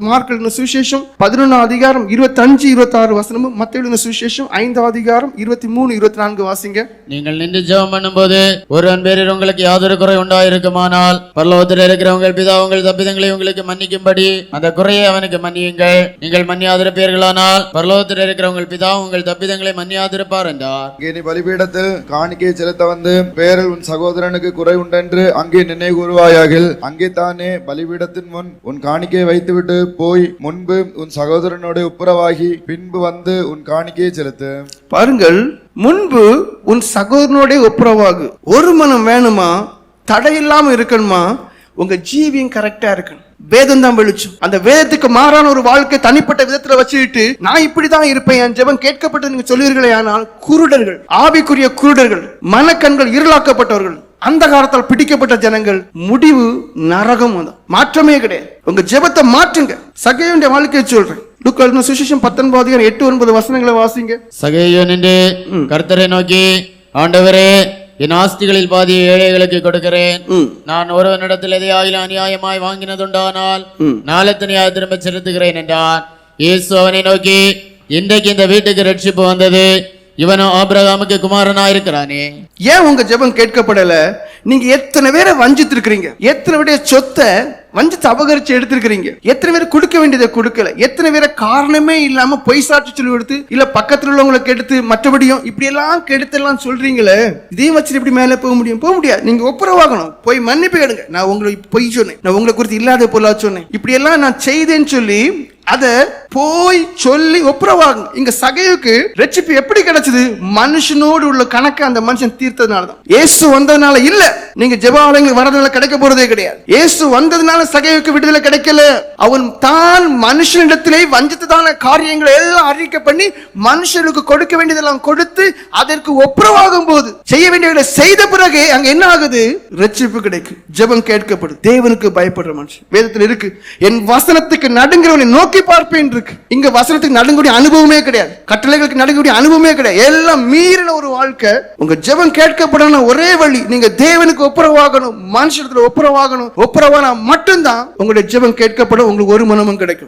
Mark எழுதின சுவிசேஷம் 11 அதிகாரம் 25 26 வசனமும், மத்தேயு எழுதின சுவிசேஷம் 5 அதிகாரம் 23 24 வாசிங்க. நீங்கள் நின்று ஜெபம் பண்ணும்போது ஒருவன் பேரில் உங்களுக்கு யாதொரு குறை உண்டாயிருக்குமானால் பரலோகத்தில் இருக்கிற உங்கள் பிதா உங்கள் தப்பிதங்களை உங்களுக்கு மன்னிக்கும்படி அந்த குறையை அவனுக்கு மன்னியுங்கள். நீங்கள் மன்னியாதிருப்பீர்களானால் பரலோகத்தில் இருக்கிற உங்கள் பிதா உங்கள் தப்பிதங்களை மன்னியாதிருப்பார் என்றார். நீ பலிபீடத்தில் காணிக்கை செலுத்த வந்து பேரில் உன் சகோதரனுக்கு குறை உண்டென்று அங்கே நினைவு கூறுவாயாக. அங்கே தானே பலிபீடத்தின் முன் உன் காணிக்கையை வைத்துவிட்டு போய் முன்பு உன் சகோதரனோடு ஒப்புரவாகி பின்பு வந்து உன் காணிக்கையை செலுத்து. பாருங்கள், முன்பு உன் சகோதரனோட ஒப்புரவாகு. ஒரு மனம் வேணுமா, தடையில்லாம இருக்கணுமா, உங்க ஜீவியம் கரெக்டா இருக்கணும். வேதம் தான் வெளிச்சம். அந்த வேதத்துக்கு மாறான ஒரு வாழ்க்கை தனிப்பட்ட விதத்துல வச்சுக்கிட்டு நான் இப்படிதான் இருப்பேன், என் ஜெபம் கேட்கப்பட்டு நீங்க சொல்வீர்களே, ஆனால் குருடர்கள், ஆவிக்குரிய குருடர்கள், மனக்கண்கள் இருளாக்கப்பட்டவர்கள், அந்த காலத்தால் பிடிக்கப்பட்ட ஜனங்கள், முடிவு நரகம். மாற்றமே கிடையாது. உங்க ஜெபத்தை மாற்றுங்க. சகேயுடைய வாழ்க்கையை சொல்றேன். லூக்கா எழுதின சுவிசேஷம் 19 அதிகாரம் 8-9 வசனங்களை வாசிங்க. சகேயு நின்று கர்த்தரை நோக்கி, ஆண்டவரே, என் ஆஸ்திகளில் பாதியை ஏழைகளுக்கு கொடுக்கிறேன். நான் ஒருவனிடத்தில் எதையாயிலும் அநியாயமாய் வாங்கினதுண்டானால் நாளத்தனையாக திரும்ப செலுத்துகிறேன் என்றான். இயேசு அவனை நோக்கி, இன்றைக்கு இந்த வீட்டுக்கு ரட்சிப்பு வந்தது, இவனும் ஆபிரகாமுக்கு குமாரனா இருக்கிறானே. ஏன் உங்க ஜெபம் கேட்கப்படல? நீங்க எத்தனை பேரை வஞ்சித்து இருக்கிறீங்க, எத்தனை பேருடைய சொத்தை வஞ்சித்து அபகரிச்சு எடுத்திருக்கிறீங்க, எத்தனை பேர் கொடுக்க வேண்டியதை கொடுக்கல, எத்தனை பேரை காரணமே இல்லாம பொய் சாட்சி சொல்லி எடுத்து, இல்ல பக்கத்துல உள்ளவங்களை கெடுத்து, மற்றபடியும் இப்படி எல்லாம் கெடுத்தெல்லாம் சொல்றீங்களே, இதையும் வச்சு இப்படி மேல போக முடியும்? போக முடியாது. நீங்க ஒப்புரவாகணும். போய் மன்னிப்பு எடுங்க. நான் உங்களுக்கு பொய் சொன்னேன், நான் உங்களை குறித்து இல்லாத பொருளா சொன்னேன், இப்படி எல்லாம் நான் செய்தேன்னு சொல்லி அத போய் சொல்லி ஒப்புரவாங்க. இங்க சகேயுக்கு ரட்சிப்பு எப்படி கிடைச்சது? மனுஷனோடு உள்ள கணக்கு அந்த மனுஷன் தீர்த்ததுனாலதான். இயேசு வந்ததுனால இல்ல. நீங்க ஜெபாலயங்களுக்கு வரதுனால கிடைக்க போறதே கிடையாது. இயேசு வந்ததுனால சகேயுக்கு விடுதலை கிடைக்கல. அவன் தான் மனுஷனிடத்திலே வஞ்சித்ததான காரியங்களை எல்லாம் அறிக்கை பண்ணி மனுஷனுக்கு கொடுக்க வேண்டியதெல்லாம் கொடுத்து அதற்கு ஒப்புரவாகும் போது, செய்ய வேண்டியதை செய்த பிறகு அங்க என்ன ஆகுது? ரட்சிப்பு கிடைக்கும். ஜெபம் கேட்கப்படும். தேவனுக்கு பயப்படுற மனுஷன். வேதத்தில் இருக்கு, என் வசனத்துக்கு நடுங்கிறவனை நோக்கி பார்ப்பேன் இருக்கு. இங்க வசனத்துக்கு நடுங்கக்கூடிய அனுபவமே கிடையாது. கட்டளைகளுக்கு நடுங்கக்கூடிய அனுபவமே கிடையாது. எல்லாம் மீறின ஒரு வாழ்க்கை. உங்க ஜெபம் கேட்கப்படணும். ஒரே வழி, நீங்க தேவனுக்கு ஒப்புரவாகணும், மனுஷத்துல ஒப்புரவாகணும். ஒப்புரவானா மட்டும்தான் உங்களுடைய ஜெபம் கேட்கப்படும். உங்களுக்கு ஒரு மனமும் கிடைக்கும்.